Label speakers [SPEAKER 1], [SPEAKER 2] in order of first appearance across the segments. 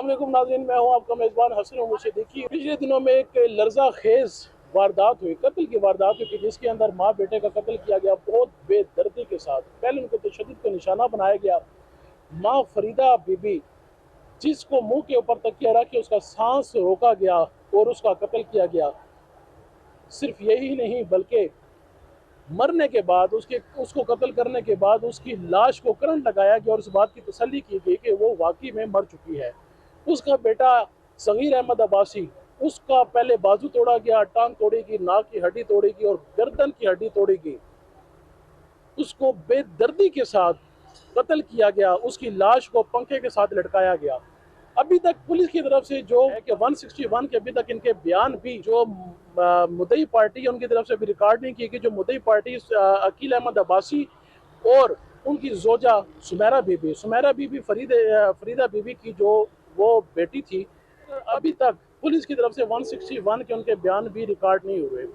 [SPEAKER 1] अस्सलाम वालेकुम नाज़रीन, मैं हूं आपका मेज़बान हसन मुझे। देखिए, पिछले दिनों में एक लर्जा खेज वारदात हुई, कत्ल की वारदात हुई, जिसके अंदर माँ बेटे का कत्ल किया गया बहुत बेदर्दी के साथ। पहले उनको तशद्दुद का निशाना बनाया गया। माँ फरीदा बीबी, जिसको मुंह के ऊपर तकिया रख के उसका सांस रोका गया और उसका कत्ल किया गया। सिर्फ यही नहीं बल्कि मरने के बाद उसको कत्ल करने के बाद उसकी लाश को करंट लगाया गया और इस बात की तसल्ली की गई कि वो वाकई में मर चुकी है। उसका बेटा सगीर अहमद अब्बासी, उसका पहले बाजू तोड़ा गया, टांग तोड़ी गई, नाक की हड्डी तोड़ी गई और गर्दन की हड्डी तोड़ी गई। उसको बेदर्दी के साथ कत्ल किया गया, उसकी लाश को पंखे के साथ लटकाया गया। अभी तक पुलिस की तरफ से जो है कि 161 के अभी तक इनके बयान भी जो मुद्दई पार्टी है उनकी तरफ से भी रिकॉर्ड नहीं की गई। जो मुद्दई पार्टी अकील अहमद अब्बासी और उनकी जोजा सुमेरा बीबी फरीदा बीबी की जो वो बेटी थी, अभी तक पुलिस की तरफ से 161 के उनके बयान भी रिकॉर्ड नहीं हुए।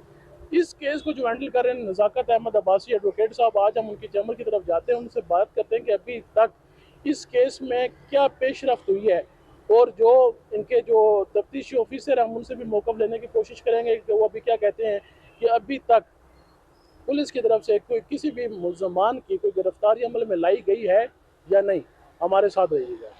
[SPEAKER 1] इस केस को जो हैंडल कर रहे हैं नज़ाकत अहमद अब्बासी एडवोकेट साहब, आज हम उनकी चैम्बर की तरफ जाते हैं, उनसे बात करते हैं कि अभी तक इस केस में क्या पेशरफ्त हुई है और जो इनके जो तफ्तीशी ऑफिसर हैं हम उनसे भी मौक़िफ़ लेने की कोशिश करेंगे कि वो अभी क्या कहते हैं कि अभी तक पुलिस की तरफ से कोई किसी भी मुल्ज़मान की कोई गिरफ्तारी अमल में लाई गई है या नहीं। हमारे साथ रहिएगा।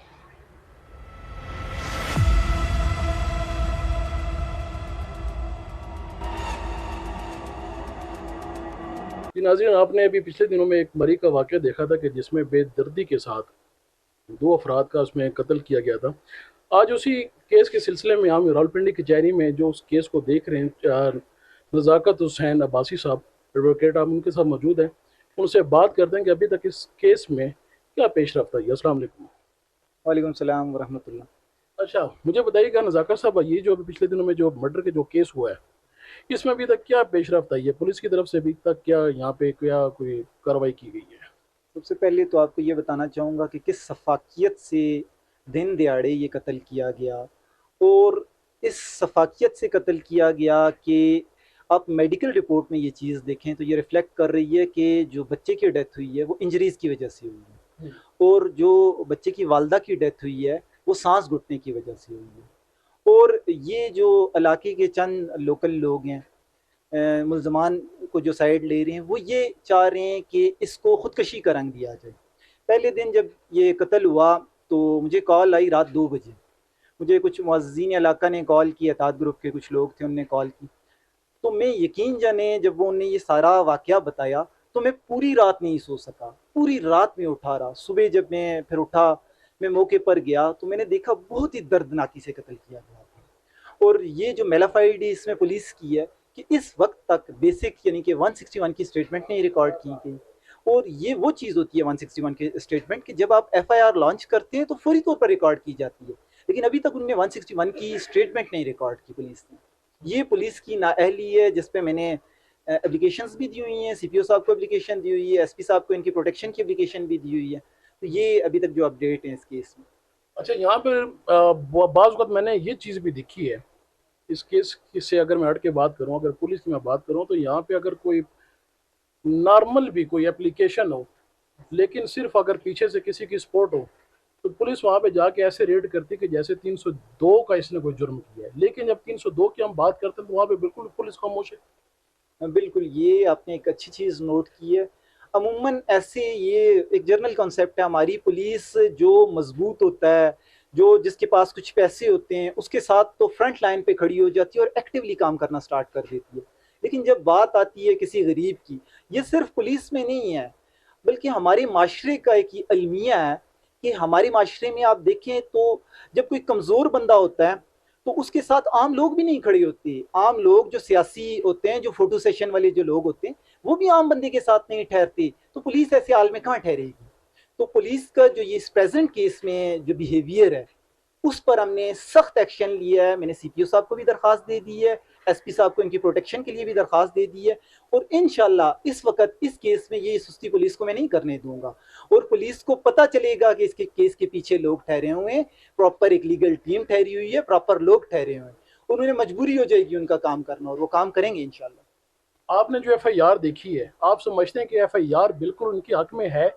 [SPEAKER 1] जी नाज़रीन, आपने अभी पिछले दिनों में एक मरी का वाक़या देखा था कि जिसमें बेदर्दी के साथ दो अफराद का उसमें कत्ल किया गया था। आज उसी केस के सिलसिले में हम रावलपिंडी कचहरी में जो उस केस को देख रहे हैं, नज़ाकत हुसैन अब्बासी साहब एडवोकेट, आप उनके साथ मौजूद हैं। उनसे बात करते हैं कि अभी तक इस केस में क्या पेश रफ्त आई। अस्सलाम वालेकुम।
[SPEAKER 2] वालेकुम सलाम वरहमतुल्लाह।
[SPEAKER 1] अच्छा, मुझे बताइएगा नज़ाकत साहब, ये जो अभी पिछले दिनों में जो मर्डर के जो केस हुआ है, इसमें अभी तक क्या पेश रफ्त आई है? पुलिस की तरफ से अभी तक क्या यहाँ पे क्या कोई कार्रवाई की गई है?
[SPEAKER 2] सबसे पहले तो आपको ये बताना चाहूँगा कि किस सफाकियत से दिन दहाड़े ये कत्ल किया गया, और इस सफाकियत से कत्ल किया गया कि आप मेडिकल रिपोर्ट में ये चीज़ देखें तो ये रिफ्लेक्ट कर रही है कि जो बच्चे की डेथ हुई है वो इंजरीज़ की वजह से हुई है, और जो बच्चे की वालदा की डेथ हुई है वो सांस घुटने की वजह से हुई है। और ये जो इलाके के चंद लोकल लोग हैं, मुल्ज़मान को जो साइड ले रहे हैं, वो ये चाह रहे हैं कि इसको ख़ुदकशी का रंग दिया जाए। पहले दिन जब ये कत्ल हुआ तो मुझे कॉल आई रात 2 बजे। मुझे कुछ मुअज़्ज़िनीन इलाका ने कॉल की, अतात ग्रुप के कुछ लोग थे, उनने कॉल की। तो मैं यकीन जाने जब वो उन्होंने ये सारा वाक़या बताया तो मैं पूरी रात नहीं सो सका, पूरी रात में उठा रहा। सुबह जब मैं फिर उठा, मैं मौके पर गया तो मैंने देखा बहुत ही दर्दनाकी से कत्ल किया गया था। और ये जो मेलाफाइड इसमें पुलिस की है कि इस वक्त तक बेसिक यानी कि 161 की स्टेटमेंट नहीं रिकॉर्ड की गई। और ये वो चीज़ होती है 161 के स्टेटमेंट कि जब आप एफआईआर लॉन्च करते हैं तो फौरी तौर पर रिकॉर्ड की जाती है, लेकिन अभी तक उनने 161 की स्टेटमेंट नहीं रिकॉर्ड की पुलिस ने। ये पुलिस की नाअहली है, जिस पे मैंने एप्लीकेशंस भी दी हुई हैं, सीपीओ साहब को एप्लीकेशन दी हुई है, एसपी साहब को इनकी प्रोटेक्शन की एप्लीकेशन भी दी हुई है। तो ये अभी तक जो अपडेट है इस केस में।
[SPEAKER 1] अच्छा, यहाँ पर बाज़ वक़्त मैंने ये चीज़ भी देखी है इस केस से, अगर मैं हट के बात करूँ, अगर पुलिस की मैं बात करूँ, तो यहाँ पे अगर कोई नॉर्मल भी कोई एप्लीकेशन हो, लेकिन सिर्फ अगर पीछे से किसी की सपोर्ट हो, तो पुलिस वहाँ पे जाके ऐसे रेड करती कि जैसे 302 का इसने कोई जुर्म किया है। लेकिन जब 302 की हम बात करते हैं तो वहाँ पे बिल्कुल पुलिस खामोश है।
[SPEAKER 2] बिल्कुल, ये आपने एक अच्छी चीज़ नोट की है। अमूमन ऐसे ये एक जनरल कॉन्सेप्ट है, हमारी पुलिस जो मजबूत होता है, जो जिसके पास कुछ पैसे होते हैं, उसके साथ तो फ्रंट लाइन पे खड़ी हो जाती है और एक्टिवली काम करना स्टार्ट कर देती है। लेकिन जब बात आती है किसी गरीब की, ये सिर्फ पुलिस में नहीं है, बल्कि हमारे माशरे का एक ये अलमिया है कि हमारे माशरे में आप देखें तो जब कोई कमज़ोर बंदा होता है तो उसके साथ आम लोग भी नहीं खड़े होते। आम लोग जो सियासी होते हैं, जो फोटो सेशन वाले जो लोग होते हैं, वो भी आम बंदे के साथ नहीं ठहरते। तो पुलिस ऐसे हाल में कहाँ ठहरेगी? तो पुलिस का जो ये इस प्रेजेंट केस में जो बिहेवियर है, उस पर हमने सख्त एक्शन लिया है। मैंने सीपीओ साहब को भी दरखास्त दे दी है, एसपी साहब को इनकी प्रोटेक्शन के लिए भी दरखास्त दे दी है, और इंशाल्लाह इस वक्त इस केस में ये सुस्ती पुलिस को मैं नहीं करने दूंगा। और पुलिस को पता चलेगा कि इसके केस के पीछे लोग ठहरे हुए हैं, प्रॉपर एक लीगल टीम ठहरी हुई है, प्रॉपर लोग ठहरे हुए हैं, और उन्हें मजबूरी हो जाएगी उनका काम करना, और वो काम करेंगे इंशाल्लाह।
[SPEAKER 1] आपने जो एफआईआर देखी है, आप समझते हैं कि एफआईआर बिल्कुल उनके हक में है,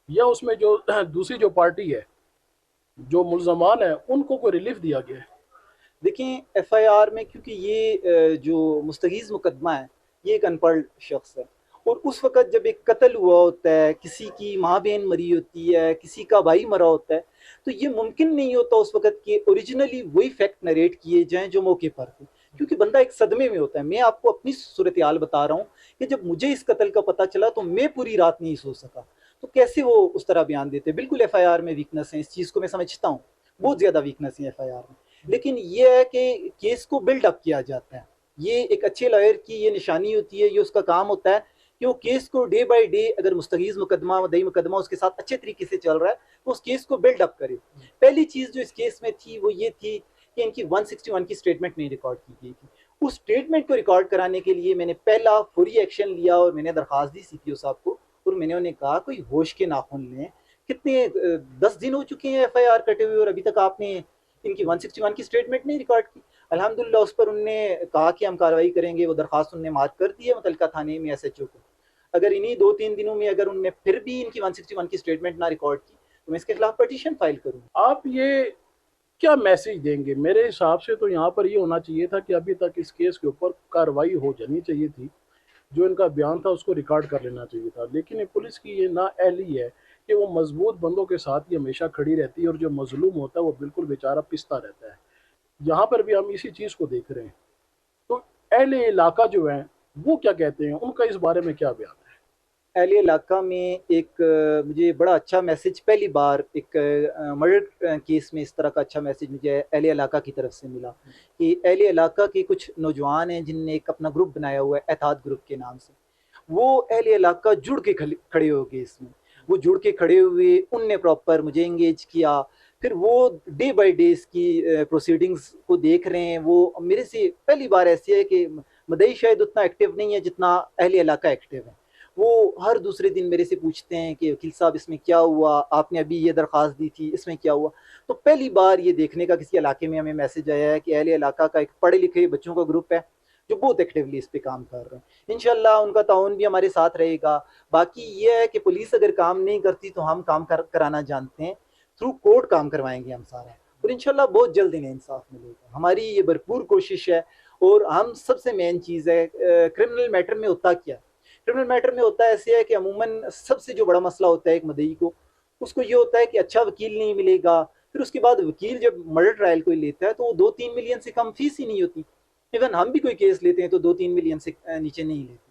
[SPEAKER 1] या उसमें जो दूसरी जो पार्टी है जो मुलजमान है उनको कोई रिलीफ दिया गया है?
[SPEAKER 2] देखें, एफआईआर में क्योंकि ये जो मुस्तगीज़ मुकदमा है, ये एक अनपढ़ शख्स है, और उस वक़्त जब एक कत्ल हुआ होता है, किसी की माँ-बहन मरी होती है, किसी का भाई मरा होता है, तो ये मुमकिन नहीं होता उस वक़्त कि ओरिजिनली वही फैक्ट नरेट किए जाएँ जो मौके पर थे। क्योंकि बंदा एक सदमे में होता है। मैं आपको अपनी सूरत-ए-हाल बता रहा हूँ कि जब मुझे इस कत्ल का पता चला तो मैं पूरी रात नहीं सो सका। तो कैसे वो उस तरह बयान देते? बिल्कुल एफआईआर में वीकनेस है, इस चीज़ को मैं समझता हूँ। बहुत ज़्यादा वीकनेस है एफआईआर में। लेकिन ये है कि केस को बिल्ड अप किया जाता है। ये एक अच्छे लॉयर की ये निशानी होती है, ये उसका काम होता है कि वो केस को डे बाय डे, अगर मुस्तगीज़ मुकदमा, मदई मुकदमा उसके साथ अच्छे तरीके से चल रहा है, तो उस केस को बिल्ड अप करे। पहली चीज़ जो इस केस में थी वो ये थी कि इनकी 161 की स्टेटमेंट नहीं रिकॉर्ड की गई थी। उस स्टेटमेंट को रिकॉर्ड कराने के लिए मैंने पहला फौरी एक्शन लिया और मैंने दरख्वास्त दी सीपीओ साहब को, और मैंने उन्हें कहा कोई होश के नाखून लें। कितने 10 दिन हो चुके हैं एफआईआर कटे हुए और अभी तक आपने इनकी 161 की स्टेटमेंट नहीं रिकॉर्ड की। अल्हम्दुलिल्लाह उस पर उनने कहा कि हम कार्रवाई करेंगे, वो दरखास्त उनने मार्क कर दी है मुतलका थाने में एसएचओ को। अगर इन्हीं 2-3 दिनों में अगर उनने फिर भी इनकी 161 की स्टेटमेंट ना रिकॉर्ड की तो मैं इसके खिलाफ पटिशन फाइल करूँगा।
[SPEAKER 1] आप ये क्या मैसेज देंगे? मेरे हिसाब से तो यहाँ पर ये होना चाहिए था कि अभी तक इस केस के ऊपर कार्रवाई हो जानी चाहिए थी। जो इनका बयान था उसको रिकॉर्ड कर लेना चाहिए था। लेकिन ये पुलिस की ये नाअहली है कि वो मजबूत बंदों के साथ ही हमेशा खड़ी रहती है और जो मजलूम होता है वो बिल्कुल बेचारा पिसता रहता है। यहाँ पर भी हम इसी चीज़ को देख रहे हैं। तो अहले इलाका जो है वो क्या कहते हैं, उनका इस बारे में क्या बयान है?
[SPEAKER 2] अहले इलाका में एक मुझे बड़ा अच्छा मैसेज, पहली बार एक मर्डर केस में इस तरह का अच्छा मैसेज मुझे अहले इलाका की तरफ से मिला कि अहले इलाका के कुछ नौजवान हैं जिनने एक अपना ग्रुप बनाया हुआ है एतहाद ग्रुप के नाम से। वो अहले इलाका जुड़ के खड़े हो गए इसमें। वो जुड़ के खड़े हुए, उनने प्रॉपर मुझे एंगेज किया। फिर वो डे बाय डे इसकी प्रोसीडिंग्स को देख रहे हैं। वो मेरे से पहली बार ऐसी है कि मदई शायद उतना एक्टिव नहीं है जितना अहले इलाका एक्टिव है। वो हर दूसरे दिन मेरे से पूछते हैं कि वकील साहब इसमें क्या हुआ, आपने अभी ये दरख्वास्त दी थी, इसमें क्या हुआ। तो पहली बार ये देखने का किसी इलाके में हमें मैसेज आया है कि अहले इलाका का एक पढ़े लिखे बच्चों का ग्रुप है जो बहुत एक्टिवली इस पे काम कर रहे हैं। इंशाल्लाह उनका ताउन भी हमारे साथ रहेगा। बाकी ये है कि पुलिस अगर काम नहीं करती तो हम काम कराना जानते हैं, थ्रू कोर्ट काम करवाएंगे हम सारा, और इंशाल्लाह बहुत जल्द इन्हें इंसाफ मिलेगा। हमारी ये भरपूर कोशिश है। और हम सबसे मेन चीज़ है, क्रिमिनल मैटर में होता क्या है, क्रिमिनल मैटर में होता ऐसे है कि अमूमन सबसे जो बड़ा मसला होता है एक मदई को, उसको ये होता है कि अच्छा वकील नहीं मिलेगा। फिर उसके बाद वकील जब मर्डर ट्रायल कोई लेता है तो वो 2-3 मिलियन से कम फीस ही नहीं होती। इवन हम भी कोई केस लेते हैं तो 2-3 मिलियन से नीचे नहीं लेते।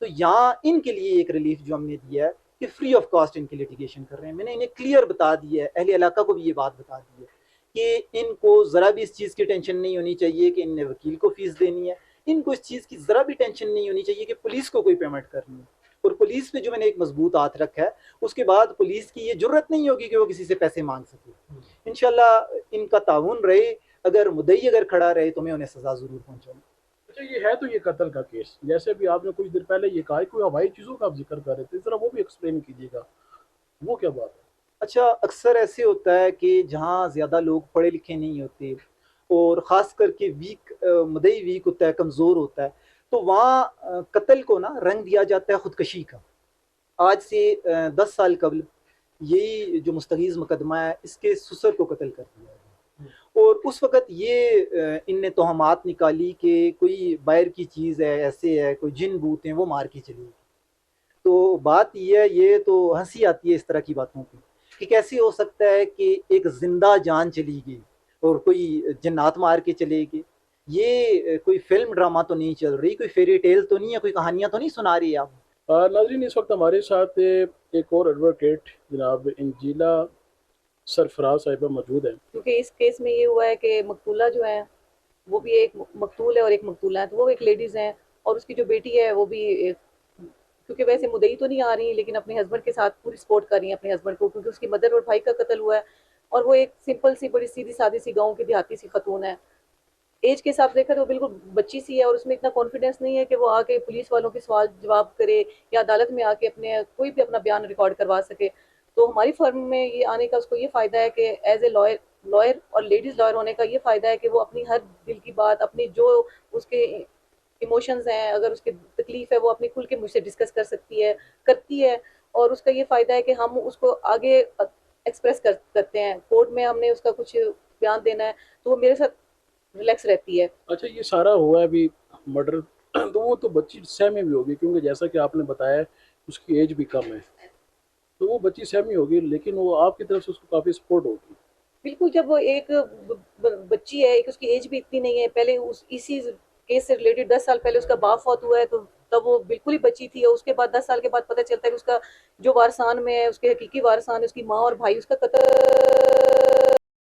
[SPEAKER 2] तो यहाँ इनके लिए एक रिलीफ जो हमने दिया है कि फ्री ऑफ कॉस्ट इनकी लिटिगेशन कर रहे हैं। मैंने इन्हें क्लियर बता दी है, अहले इलाका को भी ये बात बता दी है कि इनको ज़रा भी इस चीज़ की टेंशन नहीं होनी चाहिए कि इनने वकील को फीस देनी है। इनको इस चीज़ की ज़रा भी टेंशन नहीं होनी चाहिए कि पुलिस को कोई पेमेंट करनी है। और पुलिस पे जो मैंने एक मजबूत हाथ रखा है, उसके बाद पुलिस की ये जरूरत नहीं होगी कि वो किसी से पैसे मांग सके। इंशाल्लाह इनका ताउन रहे। अगर मुद्दई अगर खड़ा रहे तो मैं उन्हें सजा जरूर पहुंचाऊंगा।
[SPEAKER 1] अच्छा, ये है तो ये कत्ल का केस, जैसे भी आपने कुछ देर पहले ये कहा कि हवाई चीज़ों का आप जिक्र कर रहे थे, ज़रा वो भी एक्सप्लेन कीजिएगा, वो क्या बात है?
[SPEAKER 2] अच्छा, अक्सर ऐसे होता है कि जहाँ ज़्यादा लोग पढ़े लिखे नहीं होते और ख़ास करके मुद्दई वीक होता है, कमज़ोर होता है, तो वहाँ कत्ल को ना रंग दिया जाता है खुदकशी का। आज से 10 साल कबल यही जो मुस्तगीज़ मुकदमा है, इसके ससुर को कत्ल कर दिया गया। और उस वक़्त ये इनने तोहमात निकाली कि कोई बाहर की चीज़ है, ऐसे है, कोई जिन भूत हैं, वो मार के चली गई। तो बात ये है, ये तो हँसी आती है इस तरह की बातों पे कि कैसे हो सकता है कि एक ज़िंदा जान चली गई और कोई जिन्नात मार के चले गए। ये कोई फ़िल्म ड्रामा तो नहीं चल रही, कोई फेयरी टेल तो नहीं है, कोई कहानियाँ तो नहीं सुना रही आप।
[SPEAKER 1] नाजरीन, इस वक्त हमारे साथ एक और एडवोकेट जनाब इंजीला सरफराज साहिबा मौजूद है।
[SPEAKER 3] क्योंकि इस केस में ये हुआ है कि मकतूला जो है वो भी एक मकतूल है और एक मकतूला है, तो वो एक लेडीज़ हैं और उसकी जो बेटी है वो भी एक, क्योंकि वैसे मुद्दई तो नहीं आ रही लेकिन अपने हस्बैंड के साथ पूरी सपोर्ट कर रही हैं अपने हस्बैंड को, क्योंकि उसकी मदर और भाई का कत्ल हुआ है और वो एक सिंपल सी बड़ी सीधी सादी सी गाँव की देहाती सी खतून है। एज के हिसाब से देखा तो वो बिल्कुल बच्ची सी है और उसमें इतना कॉन्फिडेंस नहीं है कि वो आके पुलिस वालों के सवाल जवाब करे या अदालत में आके अपने कोई भी अपना बयान रिकॉर्ड करवा सके। तो हमारी फर्म में ये आने का उसको ये फ़ायदा है कि एज ए लॉयर लॉयर और लेडीज़ लॉयर होने का ये फ़ायदा है कि वो अपनी हर दिल की बात, अपनी जो उसके इमोशंस हैं, अगर उसकी तकलीफ है वो अपनी खुल के मुझसे डिस्कस कर सकती है, करती है। और उसका ये फ़ायदा है कि हम उसको आगे एक्सप्रेस करते हैं, कोर्ट में हमने उसका कुछ बयान देना है तो वो मेरे साथ रिलैक्स रहती है।
[SPEAKER 1] अच्छा, ये सारा हुआ है अभी मर्डर, तो वो तो बच्ची सहमी भी होगी, क्योंकि जैसा कि आपने बताया उसकी एज भी कम है, तो वो बच्ची सहमी होगी, लेकिन वो आपकी तरफ से उसको काफ़ी सपोर्ट होगी।
[SPEAKER 3] बिल्कुल, जब वो एक बच्ची है, एक उसकी एज भी इतनी नहीं है, पहले उस इसी केस से रिलेटेड 10 साल पहले उसका बाप फौत हुआ है, तो तब वो बिल्कुल ही बच्ची थी, और उसके बाद 10 साल के बाद पता चलता है कि उसका जो वारसान में है, उसके हकीकी वारसान है, उसकी माँ और भाई, उसका कत्ल